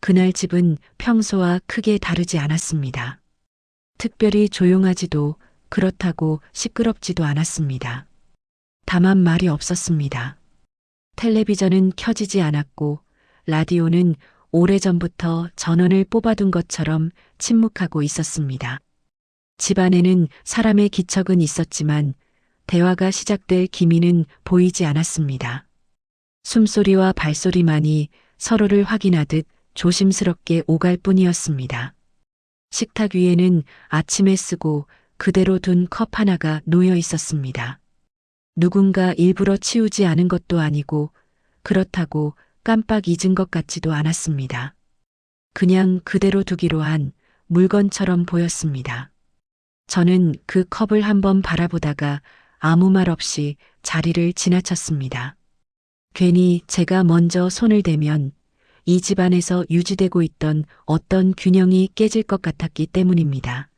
그날 집은 평소와 크게 다르지 않았습니다. 특별히 조용하지도 그렇다고 시끄럽지도 않았습니다. 다만 말이 없었습니다. 텔레비전은 켜지지 않았고 라디오는 오래전부터 전원을 뽑아둔 것처럼 침묵하고 있었습니다. 집안에는 사람의 기척은 있었지만 대화가 시작될 기미는 보이지 않았습니다. 숨소리와 발소리만이 서로를 확인하듯 조심스럽게 오갈 뿐이었습니다. 식탁 위에는 아침에 쓰고 그대로 둔 컵 하나가 놓여 있었습니다. 누군가 일부러 치우지 않은 것도 아니고 그렇다고 깜빡 잊은 것 같지도 않았습니다. 그냥 그대로 두기로 한 물건처럼 보였습니다. 저는 그 컵을 한번 바라보다가 아무 말 없이 자리를 지나쳤습니다. 괜히 제가 먼저 손을 대면 이 집안에서 유지되고 있던 어떤 균형이 깨질 것 같았기 때문입니다.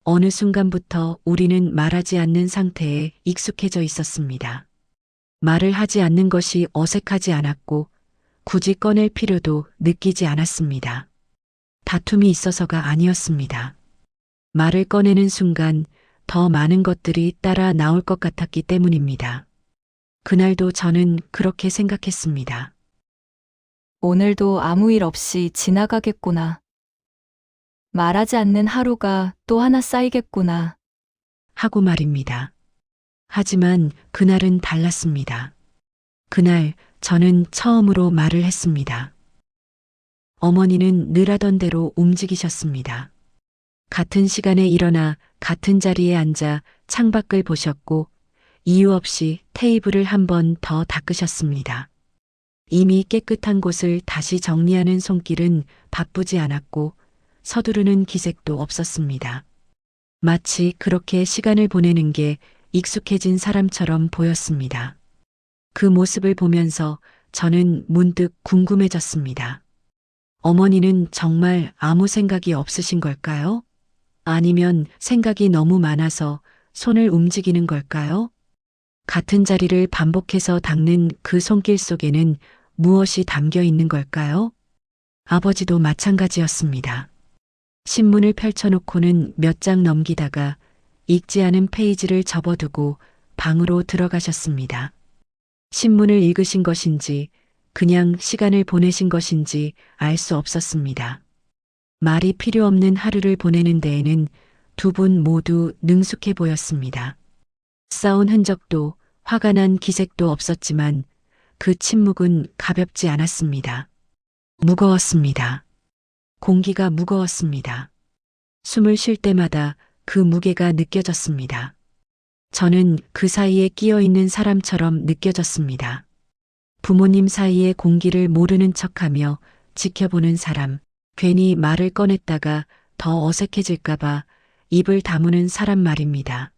어느 순간부터 우리는 말하지 않는 상태에 익숙해져 있었습니다. 말을 하지 않는 것이 어색하지 않았고 굳이 꺼낼 필요도 느끼지 않았습니다. 다툼이 있어서가 아니었습니다. 말을 꺼내는 순간 더 많은 것들이 따라 나올 것 같았기 때문입니다. 그날도 저는 그렇게 생각했습니다. 오늘도 아무 일 없이 지나가겠구나. 말하지 않는 하루가 또 하나 쌓이겠구나. 하고 말입니다. 하지만 그날은 달랐습니다. 그날 저는 처음으로 말을 했습니다. 어머니는 늘 하던 대로 움직이셨습니다. 같은 시간에 일어나 같은 자리에 앉아 창밖을 보셨고 이유 없이 테이블을 한 번 더 닦으셨습니다. 이미 깨끗한 곳을 다시 정리하는 손길은 바쁘지 않았고 서두르는 기색도 없었습니다. 마치 그렇게 시간을 보내는 게 익숙해진 사람처럼 보였습니다. 그 모습을 보면서 저는 문득 궁금해졌습니다. 어머니는 정말 아무 생각이 없으신 걸까요? 아니면 생각이 너무 많아서 손을 움직이는 걸까요? 같은 자리를 반복해서 닦는 그 손길 속에는 무엇이 담겨 있는 걸까요? 아버지도 마찬가지였습니다. 신문을 펼쳐놓고는 몇 장 넘기다가 읽지 않은 페이지를 접어두고 방으로 들어가셨습니다. 신문을 읽으신 것인지 그냥 시간을 보내신 것인지 알 수 없었습니다. 말이 필요 없는 하루를 보내는 데에는 두 분 모두 능숙해 보였습니다. 싸운 흔적도 화가 난 기색도 없었지만 그 침묵은 가볍지 않았습니다. 무거웠습니다. 공기가 무거웠습니다. 숨을 쉴 때마다 그 무게가 느껴졌습니다. 저는 그 사이에 끼어 있는 사람처럼 느껴졌습니다. 부모님 사이의 공기를 모르는 척하며 지켜보는 사람, 괜히 말을 꺼냈다가 더 어색해질까봐 입을 다무는 사람 말입니다.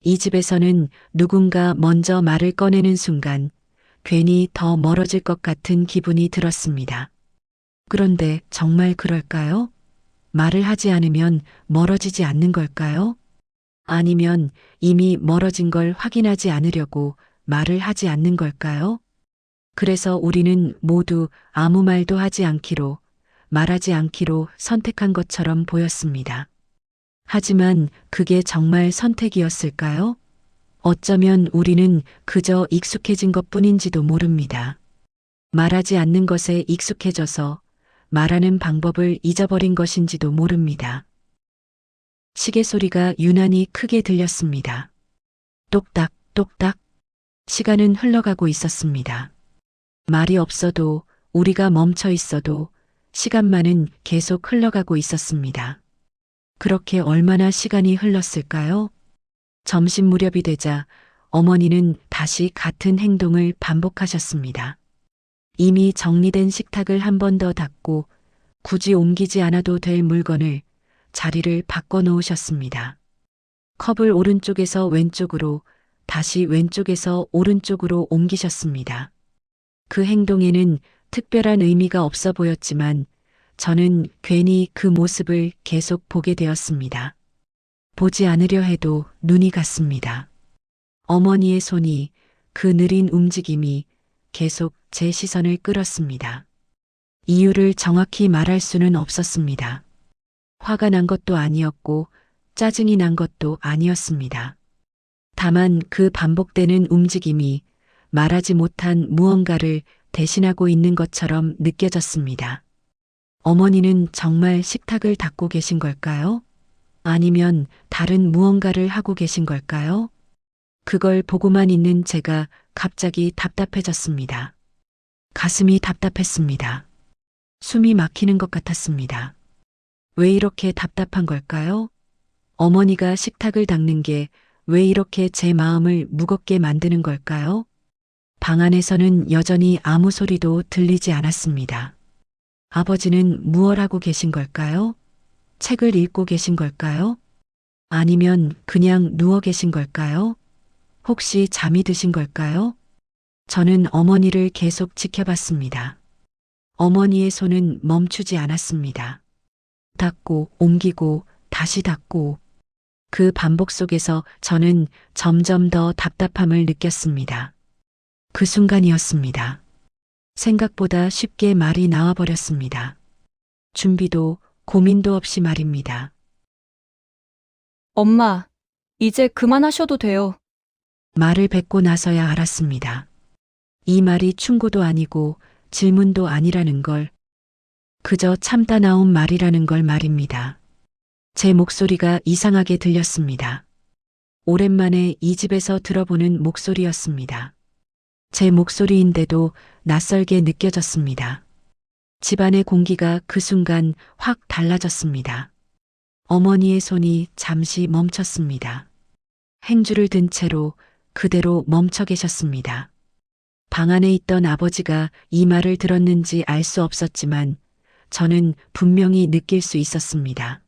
이 집에서는 누군가 먼저 말을 꺼내는 순간 괜히 더 멀어질 것 같은 기분이 들었습니다. 그런데 정말 그럴까요? 말을 하지 않으면 멀어지지 않는 걸까요? 아니면 이미 멀어진 걸 확인하지 않으려고 말을 하지 않는 걸까요? 그래서 우리는 모두 아무 말도 하지 않기로, 말하지 않기로 선택한 것처럼 보였습니다. 하지만 그게 정말 선택이었을까요? 어쩌면 우리는 그저 익숙해진 것 뿐인지도 모릅니다. 말하지 않는 것에 익숙해져서 말하는 방법을 잊어버린 것인지도 모릅니다. 시계 소리가 유난히 크게 들렸습니다. 똑딱, 똑딱. 시간은 흘러가고 있었습니다. 말이 없어도 우리가 멈춰 있어도 시간만은 계속 흘러가고 있었습니다. 그렇게 얼마나 시간이 흘렀을까요? 점심 무렵이 되자 어머니는 다시 같은 행동을 반복하셨습니다. 이미 정리된 식탁을 한 번 더 닦고 굳이 옮기지 않아도 될 물건을 자리를 바꿔 놓으셨습니다. 컵을 오른쪽에서 왼쪽으로 다시 왼쪽에서 오른쪽으로 옮기셨습니다. 그 행동에는 특별한 의미가 없어 보였지만 저는 괜히 그 모습을 계속 보게 되었습니다. 보지 않으려 해도 눈이 갔습니다. 어머니의 손이, 그 느린 움직임이 계속 제 시선을 끌었습니다. 이유를 정확히 말할 수는 없었습니다. 화가 난 것도 아니었고 짜증이 난 것도 아니었습니다. 다만 그 반복되는 움직임이 말하지 못한 무언가를 대신하고 있는 것처럼 느껴졌습니다. 어머니는 정말 식탁을 닦고 계신 걸까요? 아니면 다른 무언가를 하고 계신 걸까요? 그걸 보고만 있는 제가 갑자기 답답해졌습니다. 가슴이 답답했습니다. 숨이 막히는 것 같았습니다. 왜 이렇게 답답한 걸까요? 어머니가 식탁을 닦는 게 왜 이렇게 제 마음을 무겁게 만드는 걸까요? 방 안에서는 여전히 아무 소리도 들리지 않았습니다. 아버지는 무얼 하고 계신 걸까요? 책을 읽고 계신 걸까요? 아니면 그냥 누워 계신 걸까요? 혹시 잠이 드신 걸까요? 저는 어머니를 계속 지켜봤습니다. 어머니의 손은 멈추지 않았습니다. 닦고 옮기고 다시 닦고 그 반복 속에서 저는 점점 더 답답함을 느꼈습니다. 그 순간이었습니다. 생각보다 쉽게 말이 나와버렸습니다. 준비도 고민도 없이 말입니다. 엄마, 이제 그만하셔도 돼요. 말을 뱉고 나서야 알았습니다. 이 말이 충고도 아니고 질문도 아니라는 걸, 그저 참다 나온 말이라는 걸 말입니다. 제 목소리가 이상하게 들렸습니다. 오랜만에 이 집에서 들어보는 목소리였습니다. 제 목소리인데도 낯설게 느껴졌습니다. 집안의 공기가 그 순간 확 달라졌습니다. 어머니의 손이 잠시 멈췄습니다. 행주를 든 채로 그대로 멈춰 계셨습니다. 방 안에 있던 아버지가 이 말을 들었는지 알 수 없었지만 저는 분명히 느낄 수 있었습니다.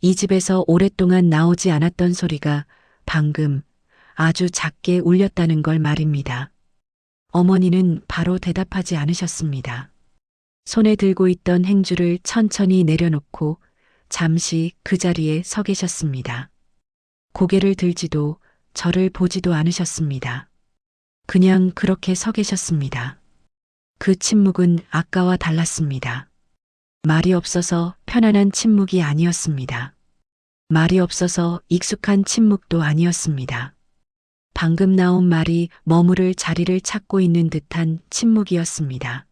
이 집에서 오랫동안 나오지 않았던 소리가 방금 아주 작게 울렸다는 걸 말입니다. 어머니는 바로 대답하지 않으셨습니다. 손에 들고 있던 행주를 천천히 내려놓고 잠시 그 자리에 서 계셨습니다. 고개를 들지도 저를 보지도 않으셨습니다. 그냥 그렇게 서 계셨습니다. 그 침묵은 아까와 달랐습니다. 말이 없어서 편안한 침묵이 아니었습니다. 말이 없어서 익숙한 침묵도 아니었습니다. 방금 나온 말이 머무를 자리를 찾고 있는 듯한 침묵이었습니다.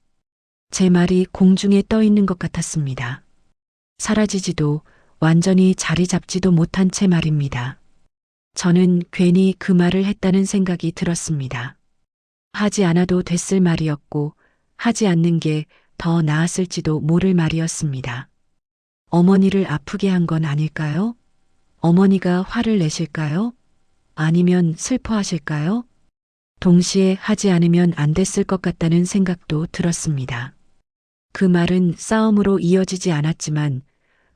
제 말이 공중에 떠 있는 것 같았습니다. 사라지지도 완전히 자리 잡지도 못한 채 말입니다. 저는 괜히 그 말을 했다는 생각이 들었습니다. 하지 않아도 됐을 말이었고 하지 않는 게 더 나았을지도 모를 말이었습니다. 어머니를 아프게 한 건 아닐까요? 어머니가 화를 내실까요? 아니면 슬퍼하실까요? 동시에 하지 않으면 안 됐을 것 같다는 생각도 들었습니다. 그 말은 싸움으로 이어지지 않았지만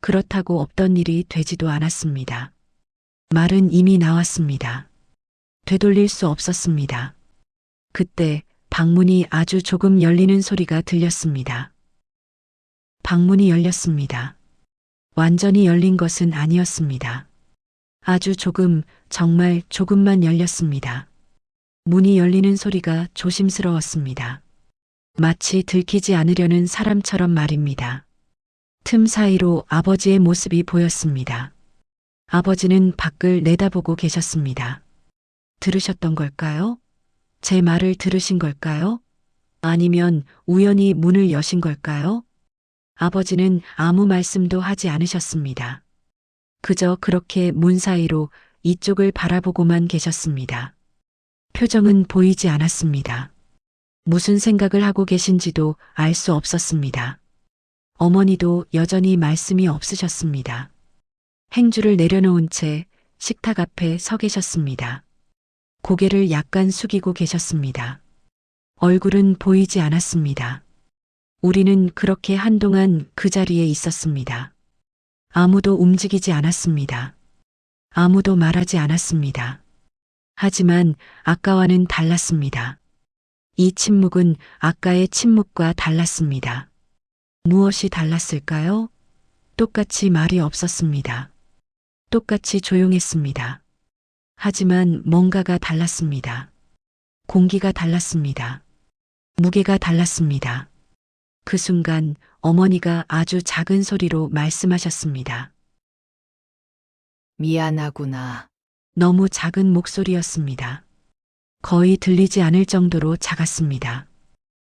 그렇다고 없던 일이 되지도 않았습니다. 말은 이미 나왔습니다. 되돌릴 수 없었습니다. 그때 방문이 아주 조금 열리는 소리가 들렸습니다. 방문이 열렸습니다. 완전히 열린 것은 아니었습니다. 아주 조금, 정말 조금만 열렸습니다. 문이 열리는 소리가 조심스러웠습니다. 마치 들키지 않으려는 사람처럼 말입니다. 틈 사이로 아버지의 모습이 보였습니다. 아버지는 밖을 내다보고 계셨습니다. 들으셨던 걸까요? 제 말을 들으신 걸까요? 아니면 우연히 문을 여신 걸까요? 아버지는 아무 말씀도 하지 않으셨습니다. 그저 그렇게 문 사이로 이쪽을 바라보고만 계셨습니다. 표정은 보이지 않았습니다. 무슨 생각을 하고 계신지도 알 수 없었습니다. 어머니도 여전히 말씀이 없으셨습니다. 행주를 내려놓은 채 식탁 앞에 서 계셨습니다. 고개를 약간 숙이고 계셨습니다. 얼굴은 보이지 않았습니다. 우리는 그렇게 한동안 그 자리에 있었습니다. 아무도 움직이지 않았습니다. 아무도 말하지 않았습니다. 하지만 아까와는 달랐습니다. 이 침묵은 아까의 침묵과 달랐습니다. 무엇이 달랐을까요? 똑같이 말이 없었습니다. 똑같이 조용했습니다. 하지만 뭔가가 달랐습니다. 공기가 달랐습니다. 무게가 달랐습니다. 그 순간 어머니가 아주 작은 소리로 말씀하셨습니다. 미안하구나. 너무 작은 목소리였습니다. 거의 들리지 않을 정도로 작았습니다.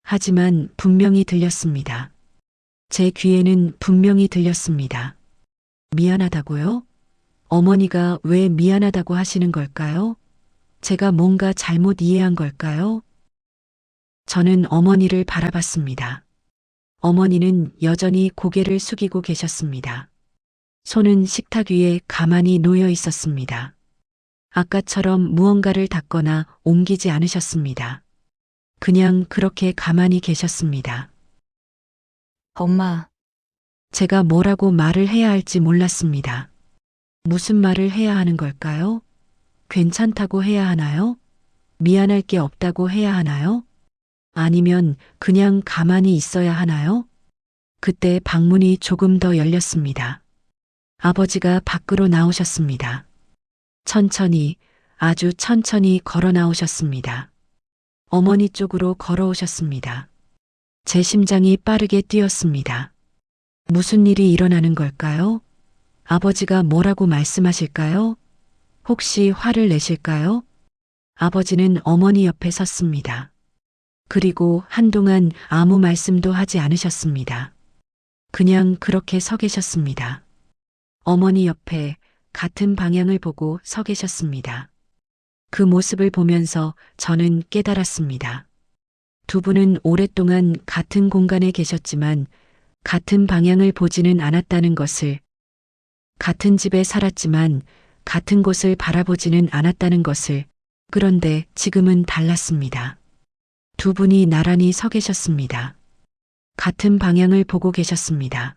하지만 분명히 들렸습니다. 제 귀에는 분명히 들렸습니다. 미안하다고요? 어머니가 왜 미안하다고 하시는 걸까요? 제가 뭔가 잘못 이해한 걸까요? 저는 어머니를 바라봤습니다. 어머니는 여전히 고개를 숙이고 계셨습니다. 손은 식탁 위에 가만히 놓여 있었습니다. 아까처럼 무언가를 닦거나 옮기지 않으셨습니다. 그냥 그렇게 가만히 계셨습니다. 엄마, 제가 뭐라고 말을 해야 할지 몰랐습니다. 무슨 말을 해야 하는 걸까요? 괜찮다고 해야 하나요? 미안할 게 없다고 해야 하나요? 아니면 그냥 가만히 있어야 하나요? 그때 방문이 조금 더 열렸습니다. 아버지가 밖으로 나오셨습니다. 천천히, 아주 천천히 걸어 나오셨습니다. 어머니 쪽으로 걸어오셨습니다. 제 심장이 빠르게 뛰었습니다. 무슨 일이 일어나는 걸까요? 아버지가 뭐라고 말씀하실까요? 혹시 화를 내실까요? 아버지는 어머니 옆에 섰습니다. 그리고 한동안 아무 말씀도 하지 않으셨습니다. 그냥 그렇게 서 계셨습니다. 어머니 옆에 같은 방향을 보고 서 계셨습니다. 그 모습을 보면서 저는 깨달았습니다. 두 분은 오랫동안 같은 공간에 계셨지만 같은 방향을 보지는 않았다는 것을, 같은 집에 살았지만 같은 곳을 바라보지는 않았다는 것을, 그런데 지금은 달랐습니다. 두 분이 나란히 서 계셨습니다. 같은 방향을 보고 계셨습니다.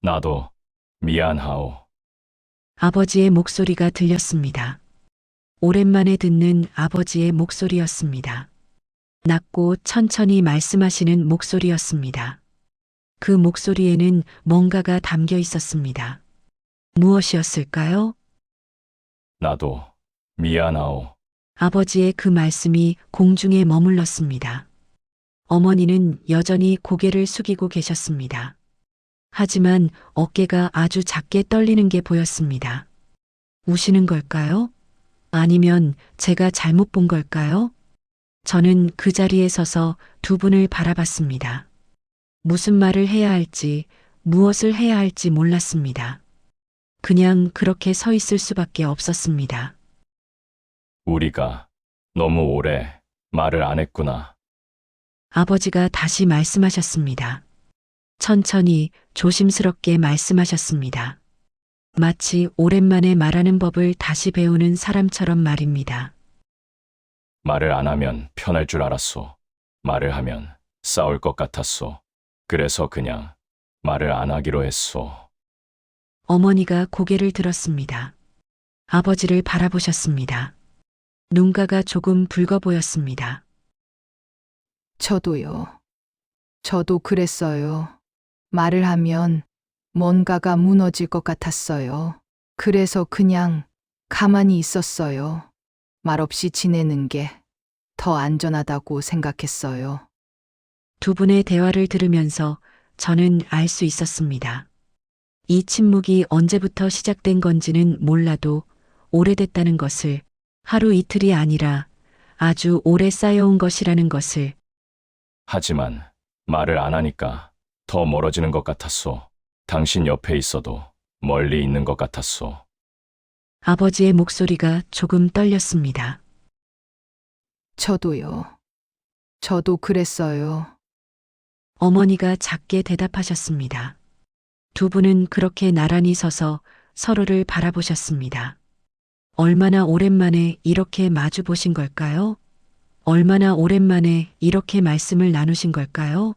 나도 미안하오. 아버지의 목소리가 들렸습니다. 오랜만에 듣는 아버지의 목소리였습니다. 낮고 천천히 말씀하시는 목소리였습니다. 그 목소리에는 뭔가가 담겨 있었습니다. 무엇이었을까요? 나도 미안하오. 아버지의 그 말씀이 공중에 머물렀습니다. 어머니는 여전히 고개를 숙이고 계셨습니다. 하지만 어깨가 아주 작게 떨리는 게 보였습니다. 우시는 걸까요? 아니면 제가 잘못 본 걸까요? 저는 그 자리에 서서 두 분을 바라봤습니다. 무슨 말을 해야 할지, 무엇을 해야 할지 몰랐습니다. 그냥 그렇게 서 있을 수밖에 없었습니다. 우리가 너무 오래 말을 안 했구나. 아버지가 다시 말씀하셨습니다. 천천히 조심스럽게 말씀하셨습니다. 마치 오랜만에 말하는 법을 다시 배우는 사람처럼 말입니다. 말을 안 하면 편할 줄 알았소. 말을 하면 싸울 것 같았소. 그래서 그냥 말을 안 하기로 했소. 어머니가 고개를 들었습니다. 아버지를 바라보셨습니다. 눈가가 조금 붉어 보였습니다. 저도요. 저도 그랬어요. 말을 하면 뭔가가 무너질 것 같았어요. 그래서 그냥 가만히 있었어요. 말없이 지내는 게 더 안전하다고 생각했어요. 두 분의 대화를 들으면서 저는 알 수 있었습니다. 이 침묵이 언제부터 시작된 건지는 몰라도 오래됐다는 것을, 하루 이틀이 아니라 아주 오래 쌓여온 것이라는 것을, 하지만 말을 안 하니까 더 멀어지는 것 같았소. 당신 옆에 있어도 멀리 있는 것 같았소. 아버지의 목소리가 조금 떨렸습니다. 저도요. 저도 그랬어요. 어머니가 작게 대답하셨습니다. 두 분은 그렇게 나란히 서서 서로를 바라보셨습니다. 얼마나 오랜만에 이렇게 마주 보신 걸까요? 얼마나 오랜만에 이렇게 말씀을 나누신 걸까요?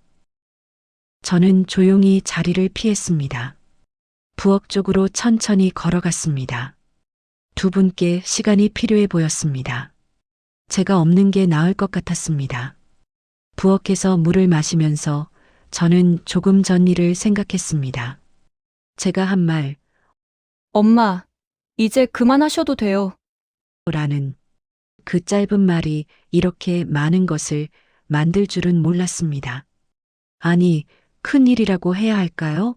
저는 조용히 자리를 피했습니다. 부엌 쪽으로 천천히 걸어갔습니다. 두 분께 시간이 필요해 보였습니다. 제가 없는 게 나을 것 같았습니다. 부엌에서 물을 마시면서 저는 조금 전 일을 생각했습니다. 제가 한 말, 엄마, 이제 그만하셔도 돼요. 라는 그 짧은 말이 이렇게 많은 것을 만들 줄은 몰랐습니다. 아니, 큰일이라고 해야 할까요?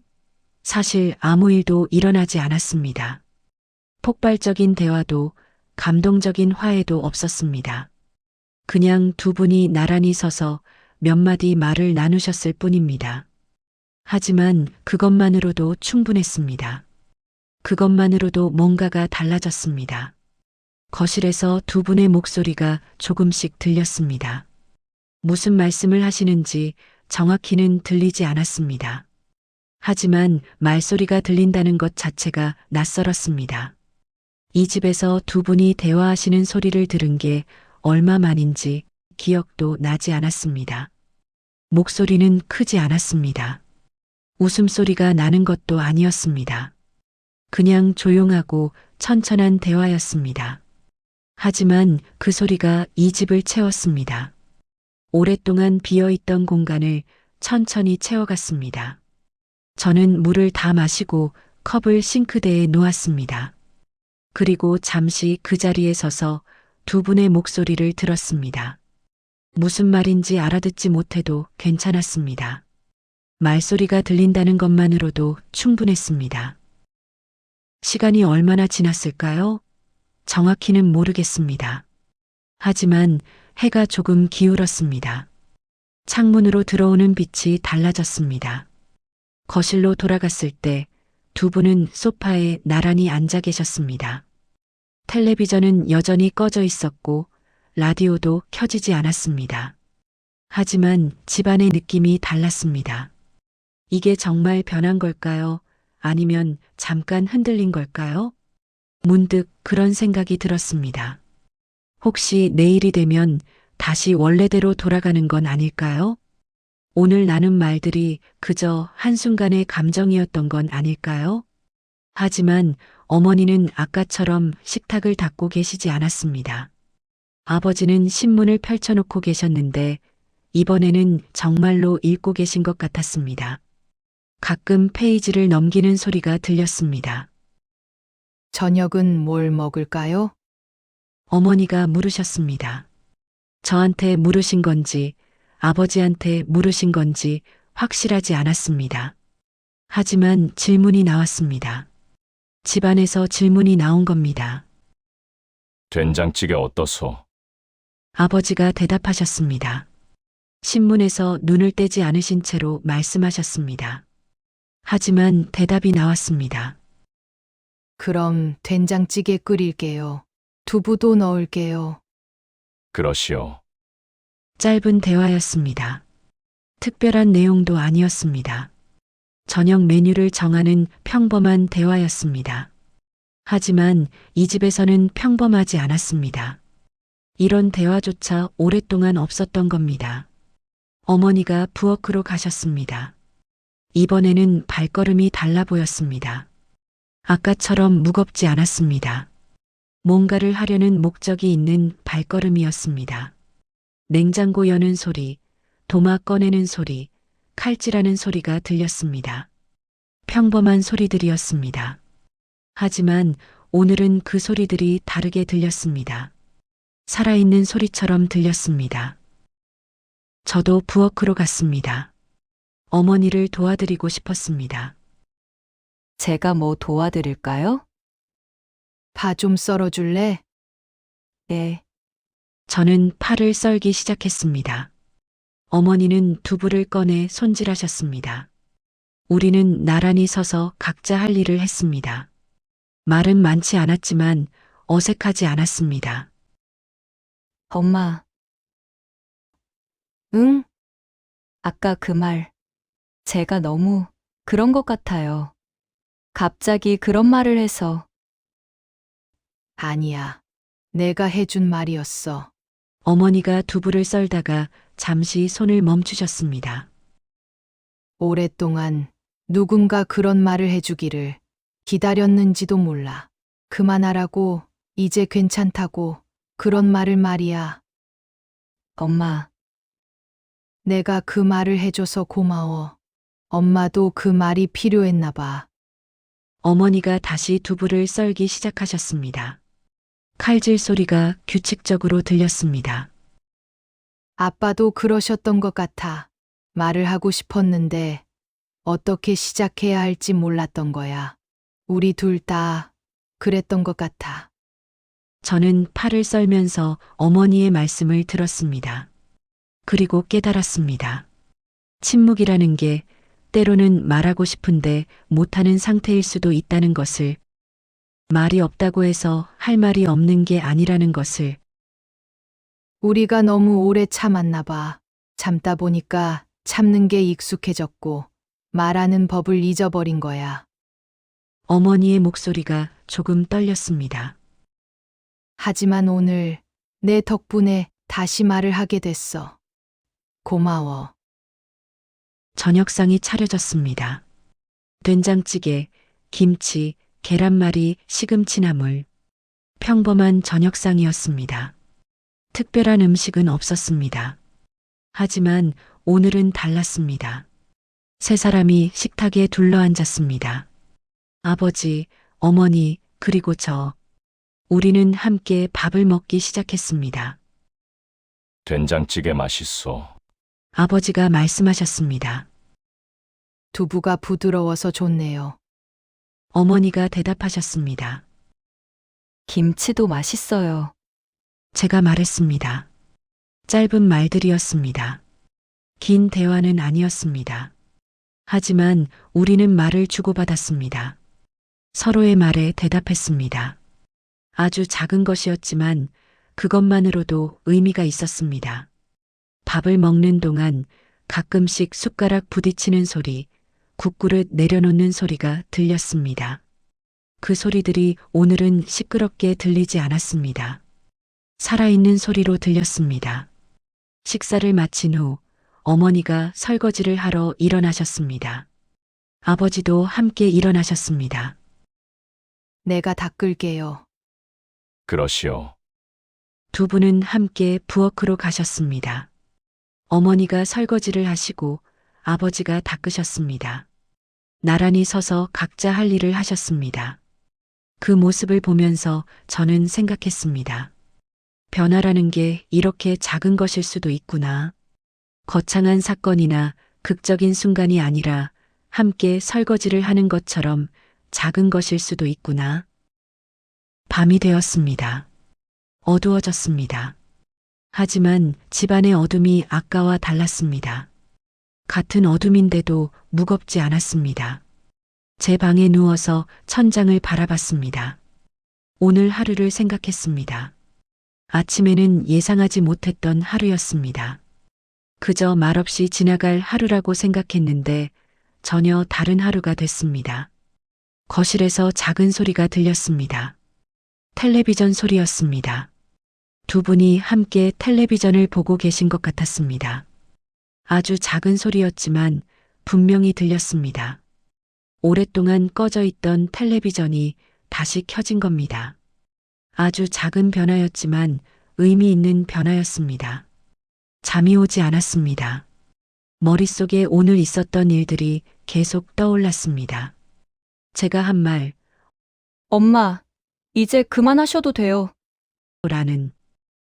사실 아무 일도 일어나지 않았습니다. 폭발적인 대화도 감동적인 화해도 없었습니다. 그냥 두 분이 나란히 서서 몇 마디 말을 나누셨을 뿐입니다. 하지만 그것만으로도 충분했습니다. 그것만으로도 뭔가가 달라졌습니다. 거실에서 두 분의 목소리가 조금씩 들렸습니다. 무슨 말씀을 하시는지 정확히는 들리지 않았습니다. 하지만 말소리가 들린다는 것 자체가 낯설었습니다. 이 집에서 두 분이 대화하시는 소리를 들은 게 얼마만인지 기억도 나지 않았습니다. 목소리는 크지 않았습니다. 웃음소리가 나는 것도 아니었습니다. 그냥 조용하고 천천한 대화였습니다. 하지만 그 소리가 이 집을 채웠습니다. 오랫동안 비어있던 공간을 천천히 채워갔습니다. 저는 물을 다 마시고 컵을 싱크대에 놓았습니다. 그리고 잠시 그 자리에 서서 두 분의 목소리를 들었습니다. 무슨 말인지 알아듣지 못해도 괜찮았습니다. 말소리가 들린다는 것만으로도 충분했습니다. 시간이 얼마나 지났을까요? 정확히는 모르겠습니다. 하지만 해가 조금 기울었습니다. 창문으로 들어오는 빛이 달라졌습니다. 거실로 돌아갔을 때 두 분은 소파에 나란히 앉아 계셨습니다. 텔레비전은 여전히 꺼져 있었고 라디오도 켜지지 않았습니다. 하지만 집안의 느낌이 달랐습니다. 이게 정말 변한 걸까요? 아니면 잠깐 흔들린 걸까요? 문득 그런 생각이 들었습니다. 혹시 내일이 되면 다시 원래대로 돌아가는 건 아닐까요? 오늘 나눈 말들이 그저 한순간의 감정이었던 건 아닐까요? 하지만 어머니는 아까처럼 식탁을 닦고 계시지 않았습니다. 아버지는 신문을 펼쳐놓고 계셨는데 이번에는 정말로 읽고 계신 것 같았습니다. 가끔 페이지를 넘기는 소리가 들렸습니다. 저녁은 뭘 먹을까요? 어머니가 물으셨습니다. 저한테 물으신 건지 아버지한테 물으신 건지 확실하지 않았습니다. 하지만 질문이 나왔습니다. 집안에서 질문이 나온 겁니다. 된장찌개 어떠소? 아버지가 대답하셨습니다. 신문에서 눈을 떼지 않으신 채로 말씀하셨습니다. 하지만 대답이 나왔습니다. 그럼 된장찌개 끓일게요. 두부도 넣을게요. 그러시오. 짧은 대화였습니다. 특별한 내용도 아니었습니다. 저녁 메뉴를 정하는 평범한 대화였습니다. 하지만 이 집에서는 평범하지 않았습니다. 이런 대화조차 오랫동안 없었던 겁니다. 어머니가 부엌으로 가셨습니다. 이번에는 발걸음이 달라 보였습니다. 아까처럼 무겁지 않았습니다. 뭔가를 하려는 목적이 있는 발걸음이었습니다. 냉장고 여는 소리, 도마 꺼내는 소리, 칼질하는 소리가 들렸습니다. 평범한 소리들이었습니다. 하지만 오늘은 그 소리들이 다르게 들렸습니다. 살아있는 소리처럼 들렸습니다. 저도 부엌으로 갔습니다. 어머니를 도와드리고 싶었습니다. 제가 뭐 도와드릴까요? 파 좀 썰어줄래? 예. 저는 파를 썰기 시작했습니다. 어머니는 두부를 꺼내 손질하셨습니다. 우리는 나란히 서서 각자 할 일을 했습니다. 말은 많지 않았지만 어색하지 않았습니다. 엄마, 응? 아까 그 말, 제가 너무 그런 것 같아요. 갑자기 그런 말을 해서. 아니야. 내가 해준 말이었어. 어머니가 두부를 썰다가 잠시 손을 멈추셨습니다. 오랫동안 누군가 그런 말을 해주기를 기다렸는지도 몰라. 그만하라고, 이제 괜찮다고, 그런 말을 말이야. 엄마, 내가 그 말을 해줘서 고마워. 엄마도 그 말이 필요했나 봐. 어머니가 다시 두부를 썰기 시작하셨습니다. 칼질 소리가 규칙적으로 들렸습니다. 아빠도 그러셨던 것 같아. 말을 하고 싶었는데 어떻게 시작해야 할지 몰랐던 거야. 우리 둘 다 그랬던 것 같아. 저는 팔을 썰면서 어머니의 말씀을 들었습니다. 그리고 깨달았습니다. 침묵이라는 게 때로는 말하고 싶은데 못하는 상태일 수도 있다는 것을, 말이 없다고 해서 할 말이 없는 게 아니라는 것을. 우리가 너무 오래 참았나 봐. 참다 보니까 참는 게 익숙해졌고 말하는 법을 잊어버린 거야. 어머니의 목소리가 조금 떨렸습니다. 하지만 오늘 내 덕분에 다시 말을 하게 됐어. 고마워. 저녁상이 차려졌습니다. 된장찌개, 김치, 계란말이, 시금치나물. 평범한 저녁상이었습니다. 특별한 음식은 없었습니다. 하지만 오늘은 달랐습니다. 세 사람이 식탁에 둘러앉았습니다. 아버지, 어머니, 그리고 저. 우리는 함께 밥을 먹기 시작했습니다. 된장찌개 맛있어. 아버지가 말씀하셨습니다. 두부가 부드러워서 좋네요. 어머니가 대답하셨습니다. 김치도 맛있어요. 제가 말했습니다. 짧은 말들이었습니다. 긴 대화는 아니었습니다. 하지만 우리는 말을 주고받았습니다. 서로의 말에 대답했습니다. 아주 작은 것이었지만 그것만으로도 의미가 있었습니다. 밥을 먹는 동안 가끔씩 숟가락 부딪히는 소리, 국그릇 내려놓는 소리가 들렸습니다. 그 소리들이 오늘은 시끄럽게 들리지 않았습니다. 살아있는 소리로 들렸습니다. 식사를 마친 후 어머니가 설거지를 하러 일어나셨습니다. 아버지도 함께 일어나셨습니다. 내가 닦을게요. 그러시오. 두 분은 함께 부엌으로 가셨습니다. 어머니가 설거지를 하시고 아버지가 닦으셨습니다. 나란히 서서 각자 할 일을 하셨습니다. 그 모습을 보면서 저는 생각했습니다. 변화라는 게 이렇게 작은 것일 수도 있구나. 거창한 사건이나 극적인 순간이 아니라 함께 설거지를 하는 것처럼 작은 것일 수도 있구나. 밤이 되었습니다. 어두워졌습니다. 하지만 집안의 어둠이 아까와 달랐습니다. 같은 어둠인데도 무겁지 않았습니다. 제 방에 누워서 천장을 바라봤습니다. 오늘 하루를 생각했습니다. 아침에는 예상하지 못했던 하루였습니다. 그저 말없이 지나갈 하루라고 생각했는데 전혀 다른 하루가 됐습니다. 거실에서 작은 소리가 들렸습니다. 텔레비전 소리였습니다. 두 분이 함께 텔레비전을 보고 계신 것 같았습니다. 아주 작은 소리였지만 분명히 들렸습니다. 오랫동안 꺼져 있던 텔레비전이 다시 켜진 겁니다. 아주 작은 변화였지만 의미 있는 변화였습니다. 잠이 오지 않았습니다. 머릿속에 오늘 있었던 일들이 계속 떠올랐습니다. 제가 한 말, 엄마, 이제 그만하셔도 돼요. 라는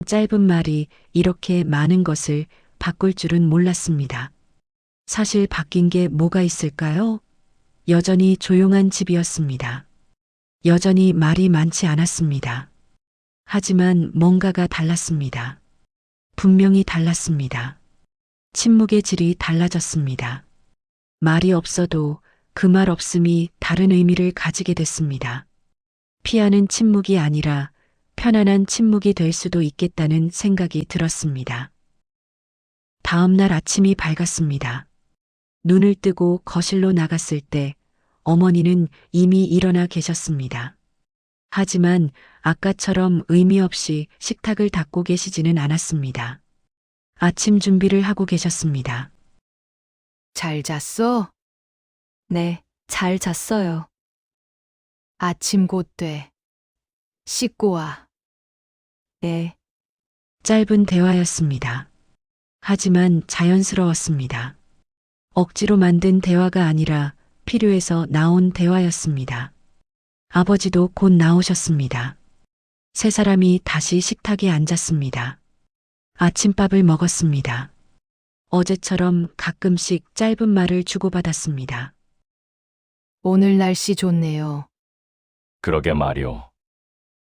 짧은 말이 이렇게 많은 것을 바꿀 줄은 몰랐습니다. 사실 바뀐 게 뭐가 있을까요? 여전히 조용한 집이었습니다. 여전히 말이 많지 않았습니다. 하지만 뭔가가 달랐습니다. 분명히 달랐습니다. 침묵의 질이 달라졌습니다. 말이 없어도 그 말 없음이 다른 의미를 가지게 됐습니다. 피하는 침묵이 아니라 편안한 침묵이 될 수도 있겠다는 생각이 들었습니다. 다음 날 아침이 밝았습니다. 눈을 뜨고 거실로 나갔을 때 어머니는 이미 일어나 계셨습니다. 하지만 아까처럼 의미 없이 식탁을 닦고 계시지는 않았습니다. 아침 준비를 하고 계셨습니다. 잘 잤어? 네, 잘 잤어요. 아침 곧 돼. 씻고 와. 네, 짧은 대화였습니다. 하지만 자연스러웠습니다. 억지로 만든 대화가 아니라 필요해서 나온 대화였습니다. 아버지도 곧 나오셨습니다. 세 사람이 다시 식탁에 앉았습니다. 아침밥을 먹었습니다. 어제처럼 가끔씩 짧은 말을 주고받았습니다. 오늘 날씨 좋네요. 그러게 말이오.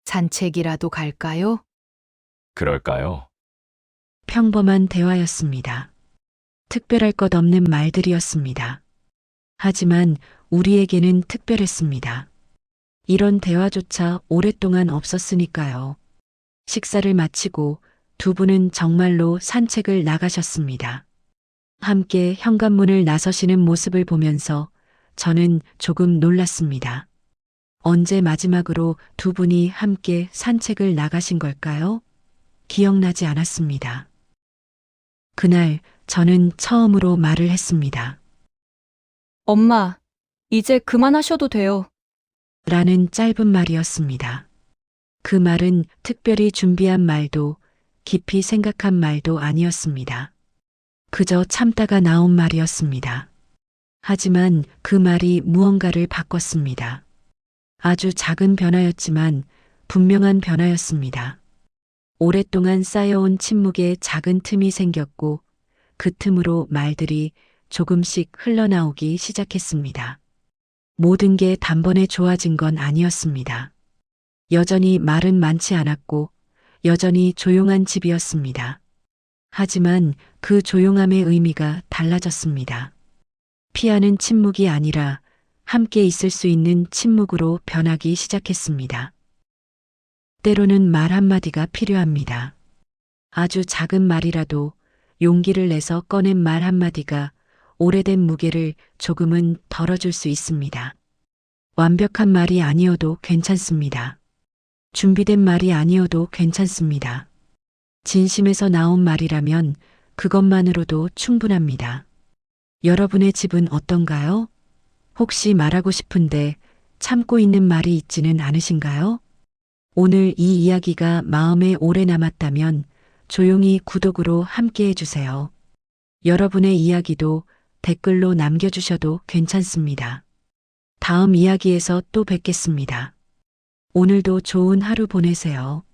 산책이라도 갈까요? 그럴까요? 평범한 대화였습니다. 특별할 것 없는 말들이었습니다. 하지만 우리에게는 특별했습니다. 이런 대화조차 오랫동안 없었으니까요. 식사를 마치고 두 분은 정말로 산책을 나가셨습니다. 함께 현관문을 나서시는 모습을 보면서 저는 조금 놀랐습니다. 언제 마지막으로 두 분이 함께 산책을 나가신 걸까요? 기억나지 않았습니다. 그날 저는 처음으로 말을 했습니다. 엄마, 이제 그만하셔도 돼요. 라는 짧은 말이었습니다. 그 말은 특별히 준비한 말도 깊이 생각한 말도 아니었습니다. 그저 참다가 나온 말이었습니다. 하지만 그 말이 무언가를 바꿨습니다. 아주 작은 변화였지만 분명한 변화였습니다. 오랫동안 쌓여온 침묵에 작은 틈이 생겼고 그 틈으로 말들이 조금씩 흘러나오기 시작했습니다. 모든 게 단번에 좋아진 건 아니었습니다. 여전히 말은 많지 않았고 여전히 조용한 집이었습니다. 하지만 그 조용함의 의미가 달라졌습니다. 피하는 침묵이 아니라 함께 있을 수 있는 침묵으로 변하기 시작했습니다. 때로는 말 한마디가 필요합니다. 아주 작은 말이라도 용기를 내서 꺼낸 말 한마디가 오래된 무게를 조금은 덜어줄 수 있습니다. 완벽한 말이 아니어도 괜찮습니다. 준비된 말이 아니어도 괜찮습니다. 진심에서 나온 말이라면 그것만으로도 충분합니다. 여러분의 집은 어떤가요? 혹시 말하고 싶은데 참고 있는 말이 있지는 않으신가요? 오늘 이 이야기가 마음에 오래 남았다면 조용히 구독으로 함께 해주세요. 여러분의 이야기도 댓글로 남겨주셔도 괜찮습니다. 다음 이야기에서 또 뵙겠습니다. 오늘도 좋은 하루 보내세요.